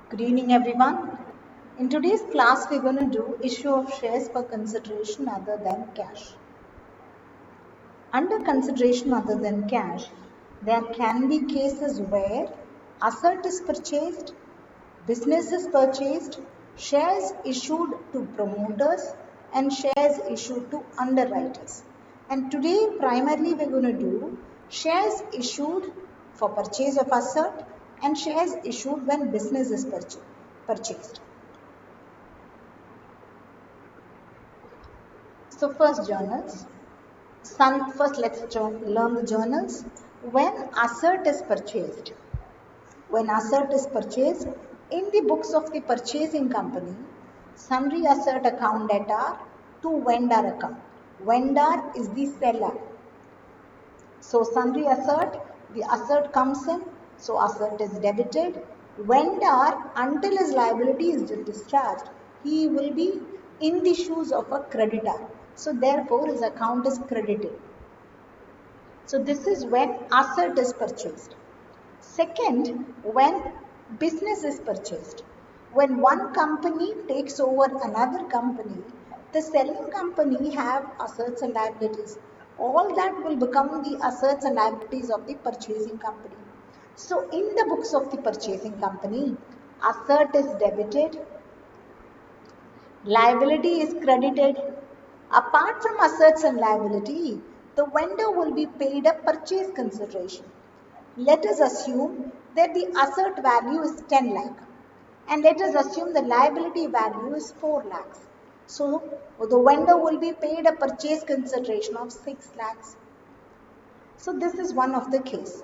Good evening, everyone. In today's class, we're going to do issue of shares for consideration other than cash. Under consideration other than cash, there can be cases where asset is purchased, business is purchased, shares issued to promoters, and shares issued to underwriters. And today, primarily, we're going to do shares issued for purchase of asset and shares issued when business is purchased. So first journals. First let's learn the journals. When asset is purchased, in the books of the purchasing company, sundry asset account debtor to vendor account. Vendor is the seller. So sundry asset, the asset comes in, so asset is debited. Vendor, until his liability is discharged, he will be in the shoes of a creditor. So therefore his account is credited. So this is when asset is purchased. Second, when business is purchased. When one company takes over another company, the selling company have assets and liabilities. All that will become the assets and liabilities of the purchasing company. So in the books of the purchasing company, asset is debited, liability is credited. Apart from assets and liability, the vendor will be paid a purchase consideration. Let us assume that the asset value is 10 lakh and let us assume the liability value is 4 lakhs. So the vendor will be paid a purchase consideration of 6 lakhs. So this is one of the case.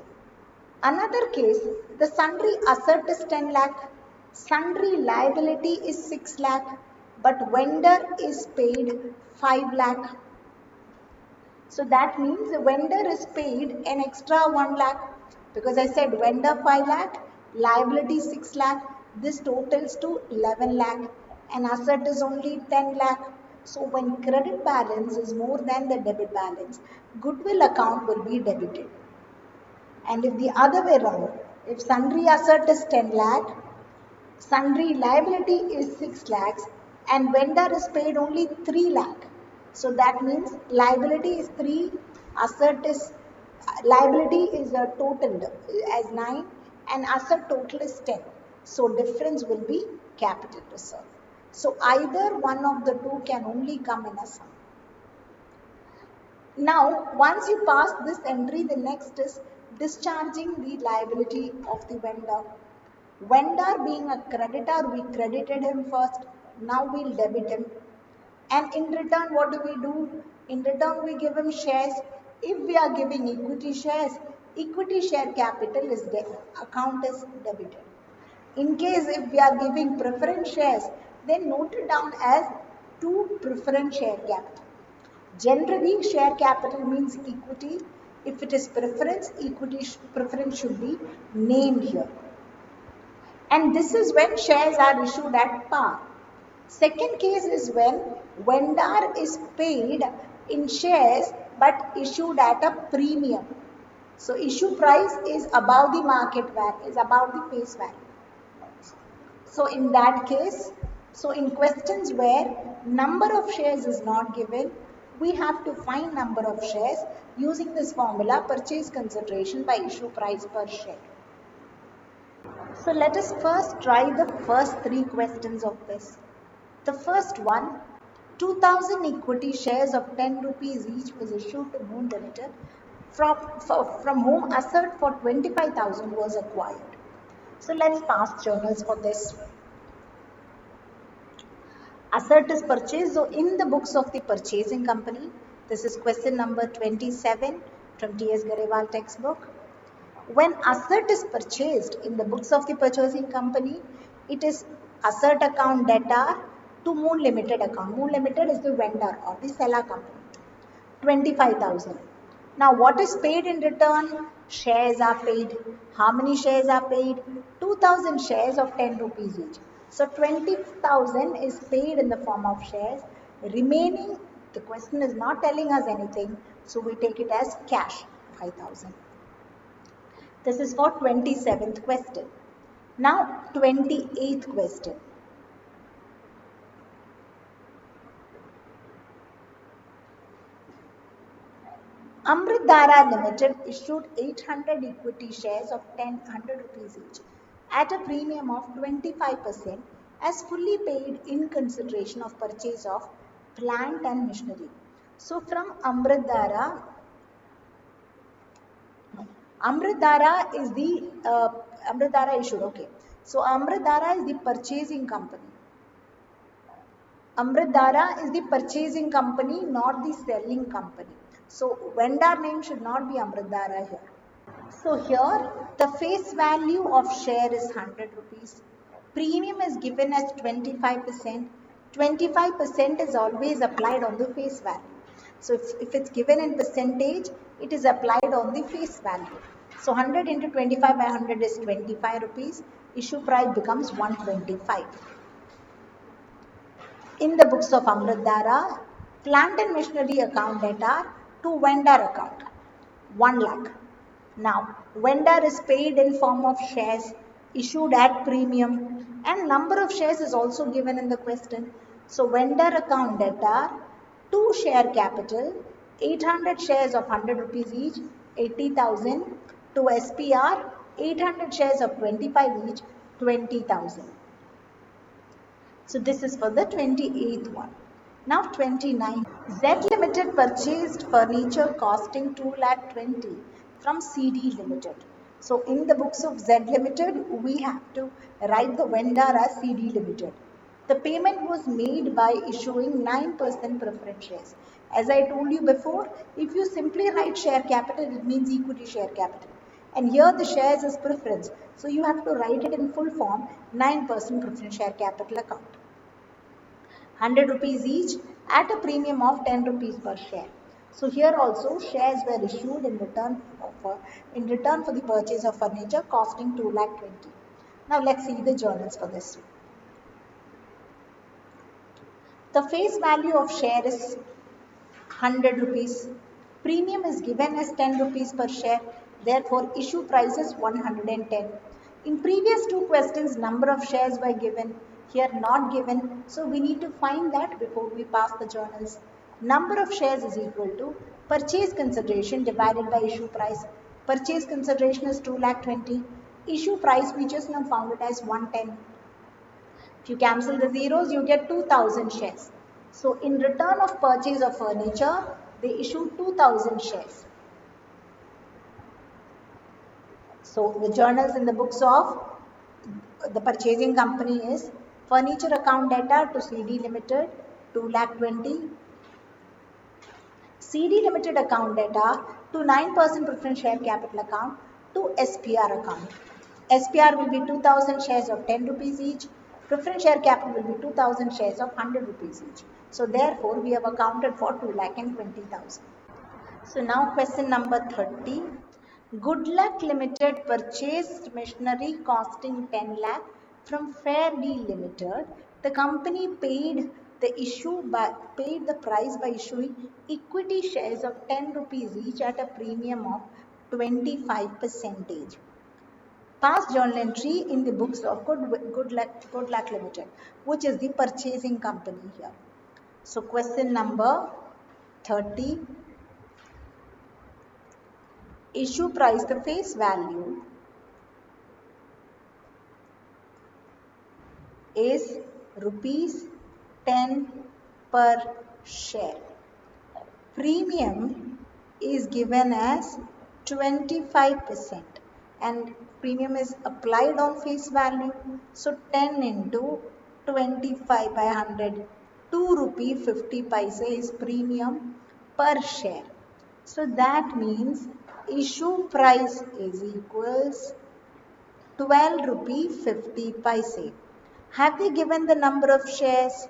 Another case, the sundry asset is 10 lakh, sundry liability is 6 lakh, but vendor is paid 5 lakh. So that means the vendor is paid an extra 1 lakh, because I said vendor 5 lakh, liability 6 lakh, this totals to 11 lakh and asset is only 10 lakh. So when credit balance is more than the debit balance, goodwill account will be debited. And if the other way around, if sundry asset is 10 lakh, sundry liability is 6 lakhs and vendor is paid only 3 lakh. So that means liability is 3, liability is totaled as 9 and asset total is 10. So difference will be capital reserve. So either one of the two can only come in a sum. Now once you pass this entry, the next is discharging the liability of the vendor. Vendor being a creditor, we credited him first, now we'll debit him. And in return, what do? In return, we give him shares. If we are giving equity shares, equity share capital is account is debited. In case if we are giving preference shares, then note it down as 2 preference share capital. Generally, share capital means equity. If it is preference, preference should be named here. And this is when shares are issued at par. Second case is when vendor is paid in shares but issued at a premium. So issue price is above the market value, is above the face value. So in that case, so in questions where number of shares is not given, we have to find number of shares using this formula, purchase consideration by issue price per share. So let us first try the first 3 questions of this. The first one, 2000 equity shares of 10 rupees each was issued to Moon Limited, from whom asset for 25,000 was acquired. So let's pass journals for this. Asset is purchased. So in the books of the purchasing company, this is question number 27 from T.S. Garewal textbook. When asset is purchased in the books of the purchasing company, it is asset account debtor to Moon Limited account. Moon Limited is the vendor or the seller company. 25,000. Now what is paid in return? Shares are paid. How many shares are paid? 2,000 shares of 10 rupees each. So 20,000 is paid in the form of shares. Remaining, the question is not telling us anything, so we take it as cash, 5,000. This is for 27th question. Now 28th question. Amritdhara Limited issued 800 equity shares of 100 rupees each at a premium of 25% as fully paid in consideration of purchase of plant and machinery. So from Amritdhara is the Amritdhara issued. Okay, so Amritdhara is the purchasing company. Amritdhara is the purchasing company, not the selling company. So vendor name should not be Amritdhara here. So here the face value of share is 100 rupees. Premium is given as 25%. 25% is always applied on the face value. So if it's given in percentage, it is applied on the face value. So 100 into 25 by 100 is 25 rupees. Issue price becomes 125. In the books of Amritdhara, plant and machinery account data to vendor account, 1 lakh. Now, vendor is paid in form of shares issued at premium and number of shares is also given in the question. So, vendor account data to share capital, 800 shares of 100 rupees each, 80,000, to SPR, 800 shares of 25 each, 20,000. So this is for the 28th one. Now 29. Z Limited purchased furniture costing 2,20,000 from CD Limited. So in the books of Z Limited, we have to write the vendor as CD Limited. The payment was made by issuing 9% preference shares. As I told you before, if you simply write share capital, it means equity share capital. And here the shares is preference. So you have to write it in full form, 9% preference share capital account. 100 rupees each at a premium of 10 rupees per share. So here also shares were issued in return for the purchase of furniture costing 2,20,000. Now let's see the journals for this. The face value of share is 100 rupees. Premium is given as 10 rupees per share. Therefore, issue price is 110. In previous two questions, number of shares were given. Here not given. So, we need to find that before we pass the journals. Number of shares is equal to purchase consideration divided by issue price. Purchase consideration is 2,20,000. Issue price, we just now found it as 110. If you cancel the zeros, you get 2,000 shares. So in return of purchase of furniture, they issue 2,000 shares. So the journals in the books of the purchasing company is furniture account data to CD Limited, 2,20,000. CD Limited account data to 9% preference share capital account to SPR account. SPR will be 2,000 shares of 10 rupees each. Preference share capital will be 2,000 shares of 100 rupees each. So therefore, we have accounted for 2,20,000. So now question number 30. Good Luck Limited purchased machinery costing 10 lakh from Fair Deal Limited. The company paid the price by issuing equity shares of 10 rupees each at a premium of 25%. Past journal entry in the books of Good Luck Limited, which is the purchasing company here. So question number 30. Issue price, the face value is rupees 10 per share. Premium is given as 25% and premium is applied on face value. So 10 into 25 by 100, 2 rupee 50 paise is premium per share. So that means issue price is equals 12 rupee 50 paise. Have they given the number of shares?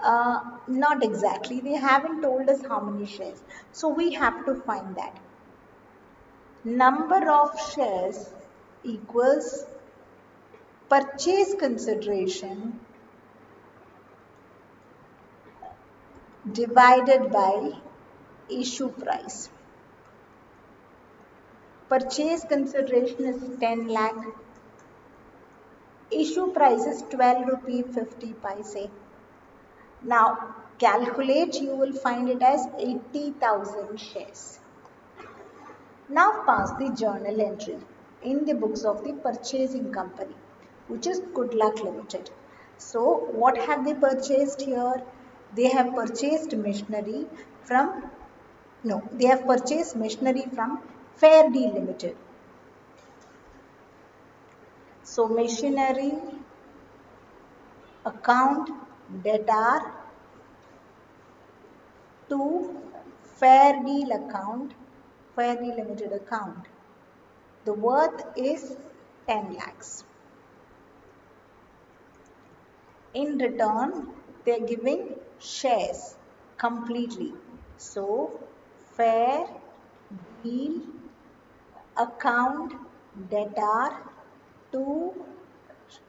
Not exactly. They haven't told us how many shares. So we have to find that. Number of shares equals purchase consideration divided by issue price. Purchase consideration is 10 lakh. Issue price is 12 rupee 50 paise. Now calculate, you will find it as 80,000 shares. Now pass the journal entry in the books of the purchasing company, which is Good Luck Limited. So what have they purchased here? They have purchased machinery from, no, they have purchased machinery from Fair Deal Limited. So machinery account debtor to Fair Deal account, Fair Deal Limited account. The worth is 10 lakhs. In return, they are giving shares completely. So, Fair Deal account debtor to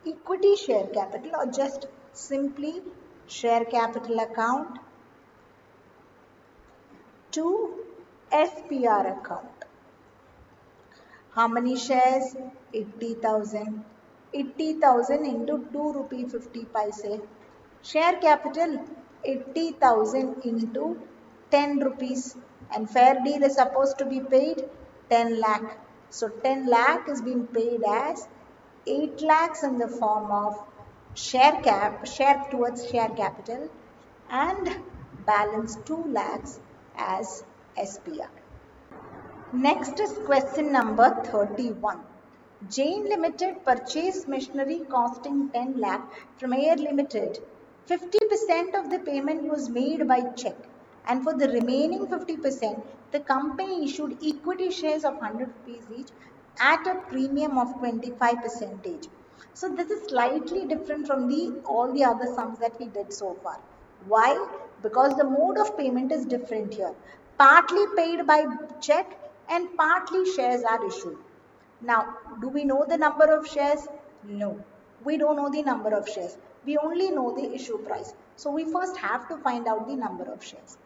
equity share capital, or just simply share capital account to SPR account. How many shares? 80,000. 80,000 into 2 rupee 50 paise. Share capital 80,000 into 10 rupees. And fair deal is supposed to be paid 10 lakh. So 10 lakh is being paid as 8 lakhs in the form of share towards share capital, and balance 2 lakhs as SPR. Next is question number 31. Jain Limited purchased machinery costing 10 lakh from Air Limited. 50% of the payment was made by check, and for the remaining 50%, the company issued equity shares of 100 rupees each at a premium of 25%. So this is slightly different from all the other sums that we did so far. Why? Because the mode of payment is different here. Partly paid by check and partly shares are issued. Now, do we know the number of shares? No, we don't know the number of shares. We only know the issue price. So we first have to find out the number of shares.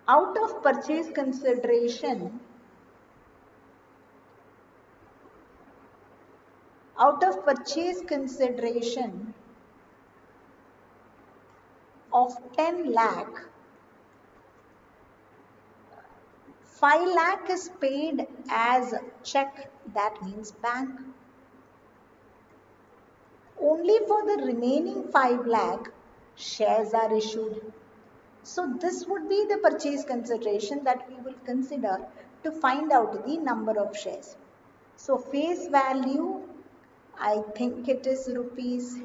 Out of purchase consideration, of 10 lakh, 5 lakh is paid as check, that means bank. Only for the remaining 5 lakh, shares are issued. So this would be the purchase consideration that we will consider to find out the number of shares. So face value, I think it is rupees,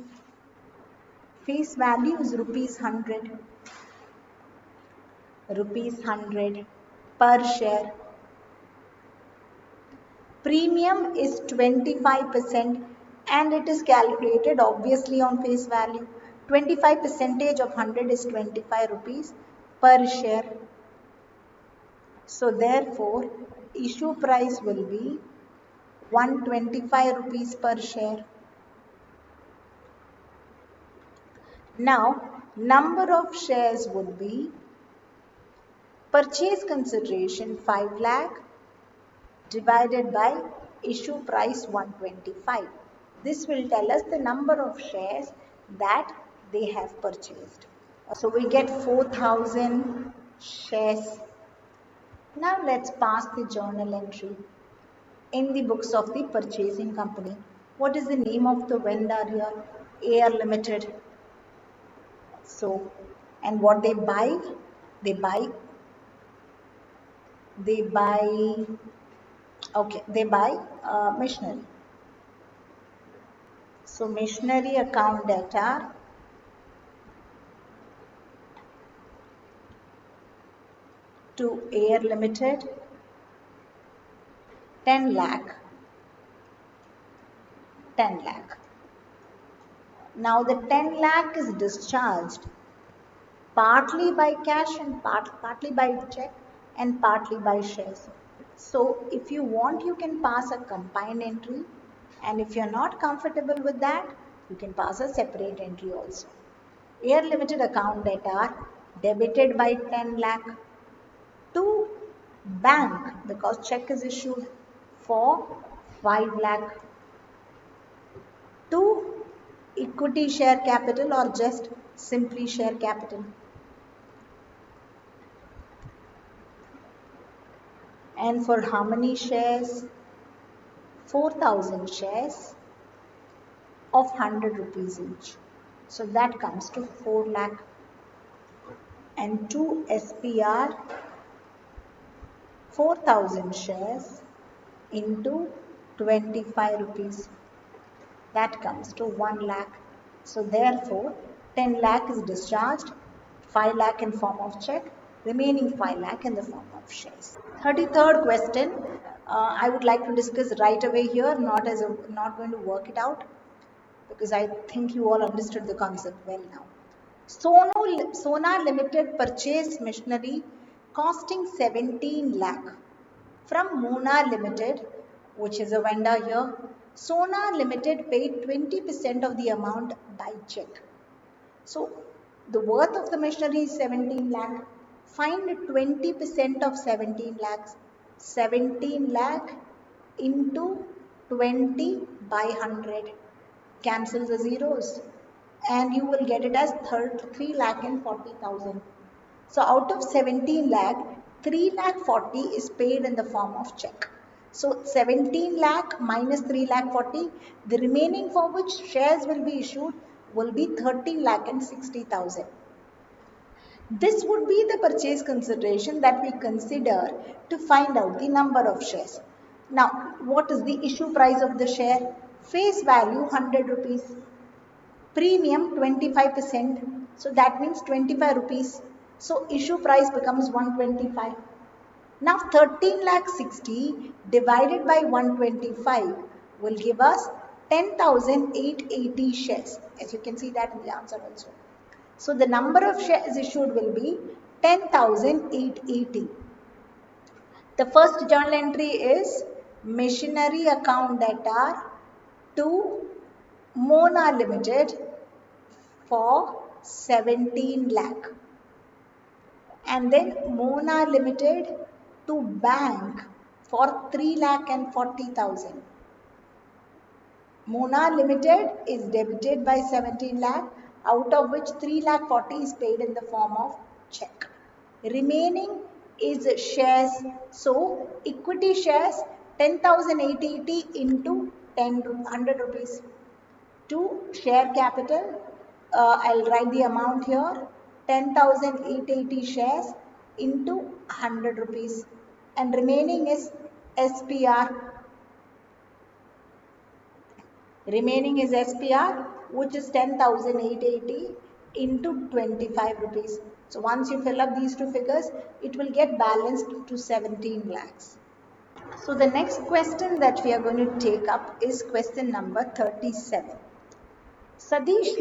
face value is rupees 100. Rupees 100 per share. Premium is 25% and it is calculated obviously on face value. 25% of 100 is 25 rupees per share. So therefore, issue price will be 125 rupees per share. Now, number of shares would be purchase consideration 5 lakh divided by issue price 125. This will tell us the number of shares that they have purchased. So we get 4,000 shares. Now let's pass the journal entry in the books of the purchasing company. What is the name of the vendor here? Air Limited. So, and what they buy? They buy machinery. So machinery account debtor to Air Limited 10 lakh. Now the 10 lakh is discharged partly by cash and partly by check and partly by shares. So if you want, you can pass a combined entry, and if you're not comfortable with that, you can pass a separate entry also. Air Limited account debtor debited by 10 lakh to bank because check is issued for 5 lakh. equity share capital or just simply share capital? And for how many shares? 4,000 shares of 100 rupees each. So that comes to 4 lakh. And 2 SPR, 4,000 shares into 25 rupees. That comes to 1 lakh. So therefore, 10 lakh is discharged, 5 lakh in form of check, remaining 5 lakh in the form of shares. 33rd question, I would like to discuss right away here, not going to work it out, because I think you all understood the concept well now. Sonar Limited purchased machinery costing 17 lakh from Mona Limited, which is a vendor here. Sonar Limited paid 20% of the amount by check. So the worth of the machinery is 17 lakh. Find 20% of 17 lakhs. 17 lakh into 20 by 100. Cancel the zeros and you will get it as 3 lakh and 40,000. So out of 17 lakh, 3 lakh 40 is paid in the form of check. So 17 lakh minus 3 lakh 40, the remaining for which shares will be issued will be 13 lakh and 60,000. This would be the purchase consideration that we consider to find out the number of shares. Now, what is the issue price of the share? Face value 100 rupees. Premium 25%. So that means 25 rupees. So issue price becomes 125. Now 13 lakh 60 divided by 125 will give us 10,880 shares. As you can see that in the answer also. So the number of shares issued will be 10,880. The first journal entry is machinery account debtor to Mona Limited for 17 lakh. And then Mona Limited to bank for 3 lakh and 40,000. Mona Limited is debited by 17 lakh, out of which 3 lakh 40 is paid in the form of check. Remaining is shares. So equity shares 10,880 into 100 rupees. To share capital, I'll write the amount here, 10,880 shares into 100 rupees, and remaining is SPR. Remaining is SPR, which is 10,880 into 25 rupees. So once you fill up these two figures, it will get balanced to 17 lakhs. So the next question that we are going to take up is question number 37. Sandesh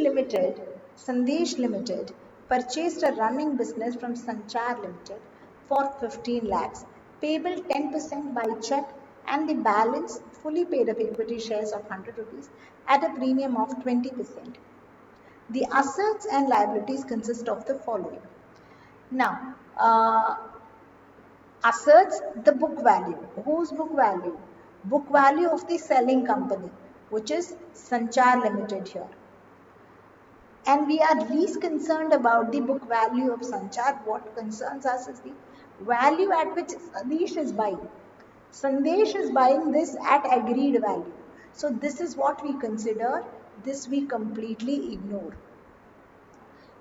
Limited purchased a running business from Sanchar Limited for 15 lakhs, payable 10% by check and the balance fully paid up equity shares of 100 rupees at a premium of 20%. The assets and liabilities consist of the following. Now, assets, the book value. Whose book value? Book value of the selling company, which is Sanchar Limited here. And we are least concerned about the book value of Sanchar. What concerns us is the value at which Sandesh is buying. Sandesh is buying this at agreed value. So this is what we consider. This we completely ignore.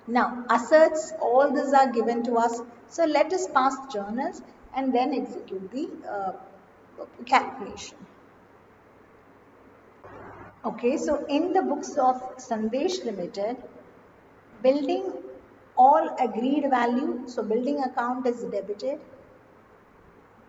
Now, assets, all these are given to us. So let us pass journals and then execute the calculation. Okay, so in the books of Sandesh Limited, building all agreed value, so building account is debited,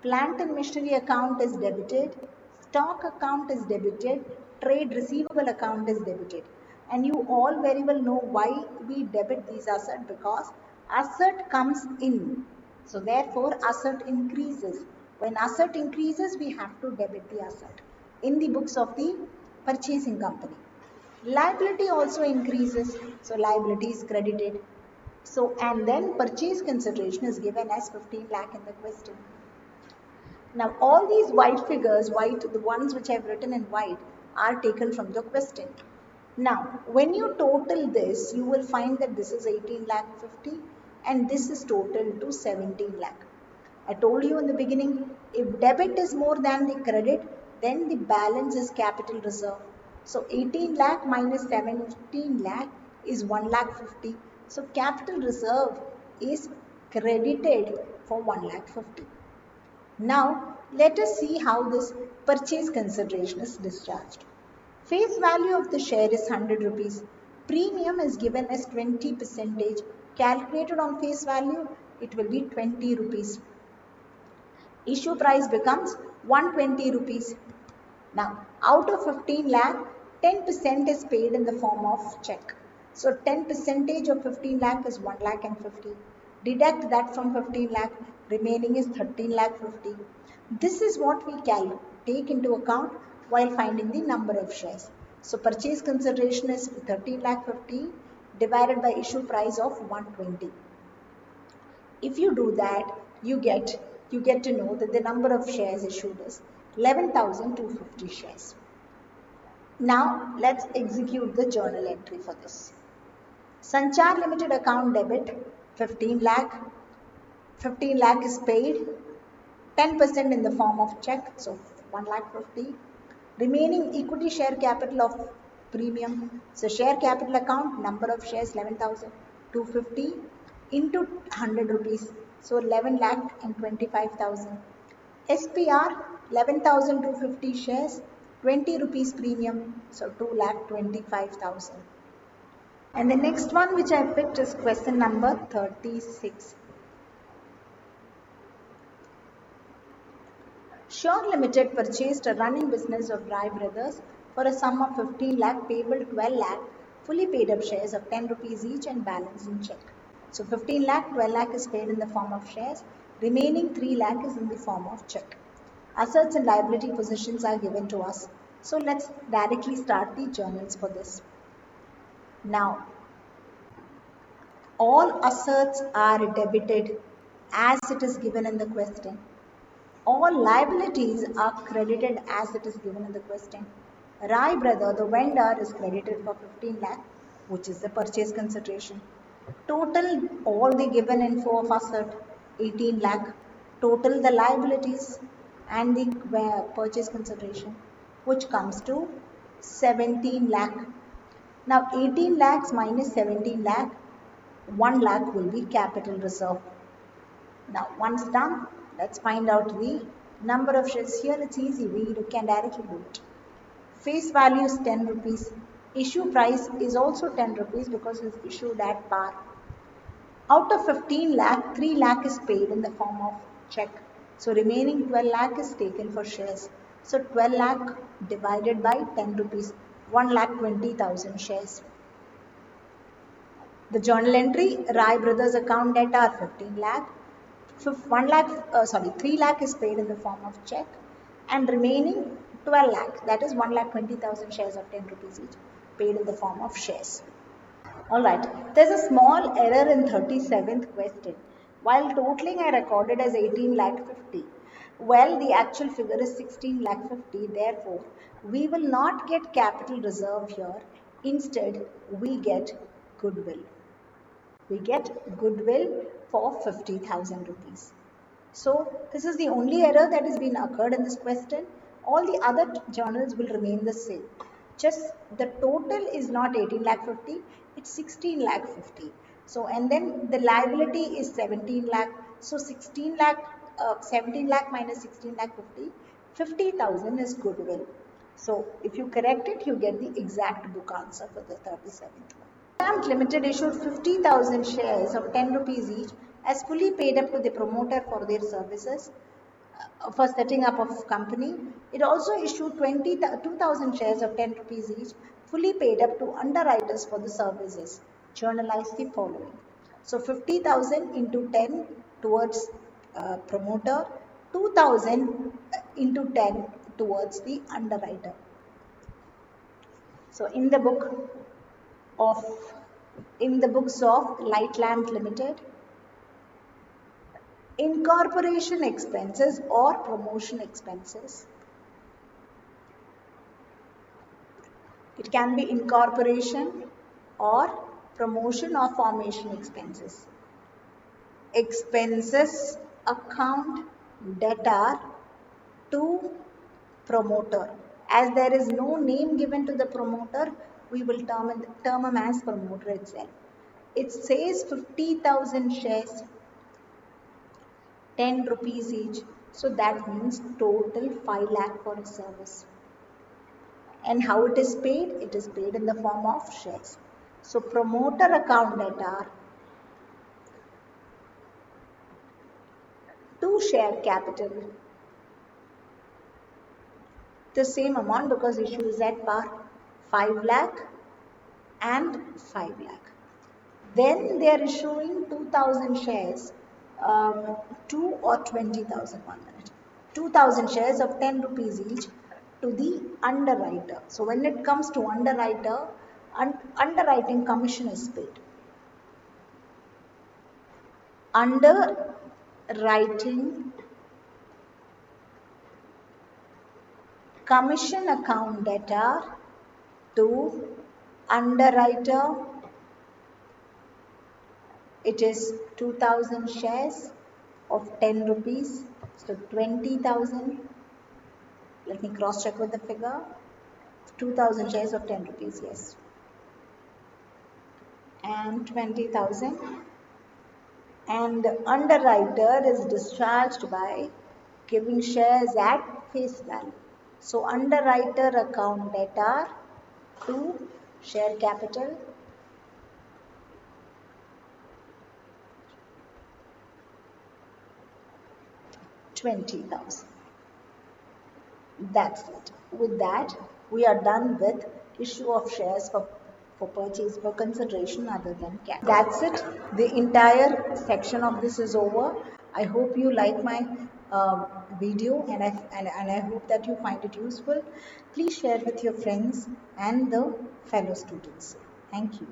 plant and machinery account is debited, stock account is debited, trade receivable account is debited. And you all very well know why we debit these assets, because asset comes in. So therefore asset increases. When asset increases, we have to debit the asset in the books of the purchasing company. Liability also increases, so liability is credited. So, and then purchase consideration is given as 15 lakh in the question. Now, all these white figures, the ones which I have written in white, are taken from the question. Now, when you total this, you will find that this is 18 lakh 50 and this is total to 17 lakh. I told you in the beginning, if debit is more than the credit, then the balance is capital reserve. So 18 lakh minus 17 lakh is 1 lakh 50. So capital reserve is credited for 1 lakh 50. Now, let us see how this purchase consideration is discharged. Face value of the share is 100 rupees. Premium is given as 20 percentage. Calculated on face value, it will be 20 rupees. Issue price becomes 120 rupees. Now, out of 15 lakh, 10% is paid in the form of check. So 10 percentage of 15 lakh is 1 lakh and 50. Deduct that from 15 lakh, remaining is 13 lakh 50. This is what we can take into account while finding the number of shares. So purchase consideration is 13 lakh 50 divided by issue price of 120. If you do that, you get to know that the number of shares issued is 11,250 shares. Now let's execute the journal entry for this. Sanchar Limited account debit 15 lakh. 15 lakh is paid, 10% in the form of check, so 1 lakh 50. Remaining equity share capital of premium. So share capital account, number of shares 11,250 into 100 rupees. So 11 lakh and 25,000. SPR 11,250 shares, 20 rupees premium. So 2 lakh 25,000. And the next one which I picked is question number 36. Sure Limited purchased a running business of Rai Brothers for a sum of 15 lakh payable 12 lakh fully paid up shares of 10 rupees each and balance in check. So 15 lakh, 12 lakh is paid in the form of shares, remaining 3 lakh is in the form of check. Assets and liability positions are given to us. So let's directly start the journals for this. Now, all assets are debited as it is given in the question. All liabilities are credited as it is given in the question. Rai brother, the vendor, is credited for 15 lakh, which is the purchase consideration. Total, all the given info of asset, 18 lakh. Total the liabilities and the purchase consideration, which comes to 17 lakh. Now 18 lakhs minus 17 lakh, 1 lakh will be capital reserve. Now once done, let's find out the number of shares. Here it's easy, we can directly do it. Face value is 10 rupees. Issue price is also 10 rupees because it's issued at par. Out of 15 lakh, 3 lakh is paid in the form of check. So remaining 12 lakh is taken for shares. So 12 lakh divided by 10 rupees, 1 lakh 20,000 shares. The journal entry, Rai Brothers account debt are 15 lakh. 3 lakh is paid in the form of check and remaining 12 lakh, that is 1 lakh 20,000 shares of 10 rupees each, paid in the form of shares. Alright, there's a small error in 37th question. While totaling I recorded as 18 lakh 50. Well, the actual figure is 16 lakh 50. Therefore, we will not get capital reserve here. Instead, we get goodwill. We get goodwill for 50,000 rupees. So this is the only error that has been occurred in this question. All the other journals will remain the same. Just the total is not 18 lakh 50, it's 16 lakh 50. So and then the liability is 17 lakh. So 17 lakh minus 16 lakh 50, 50,000 is goodwill. So if you correct it, you get the exact book answer for the 37th one. Account Limited issued 50,000 shares of 10 rupees each as fully paid up to the promoter for their services for setting up of company. It also issued 2,000 shares of 10 rupees each fully paid up to underwriters for the services. Journalize the following. So 50,000 into 10 towards promoter, 2,000 into 10 towards the underwriter. So in the books of Light Lamp Limited, incorporation expenses or promotion expenses, It can be incorporation or promotion or formation expenses. Expenses account debtor to promoter. As there is no name given to the promoter, we will term him as promoter itself. It says 50,000 shares, 10 rupees each. So that means total 5 lakh for a service. And how it is paid? It is paid in the form of shares. So promoter account debtor to share capital, the same amount because issue is at par, 5 lakh and 5 lakh. Then they are issuing 2,000 shares, 2 or 20,000, 1 minute. 2,000 shares of 10 rupees each to the underwriter. So when it comes to underwriter, underwriting commission is paid. Underwriting commission account debtor to underwriter, it is 2,000 shares of 10 rupees, so 20,000. Let me cross check with the figure. 2,000 shares of 10 rupees, yes. And 20,000. And the underwriter is discharged by giving shares at face value. So underwriter account debtor to share capital, 20,000. That's it. With that, we are done with issue of shares for purchase for consideration other than cash. That's it. The entire section of this is over. I hope you like my video and I hope that you find it useful. Please share with your friends and the fellow students. Thank you.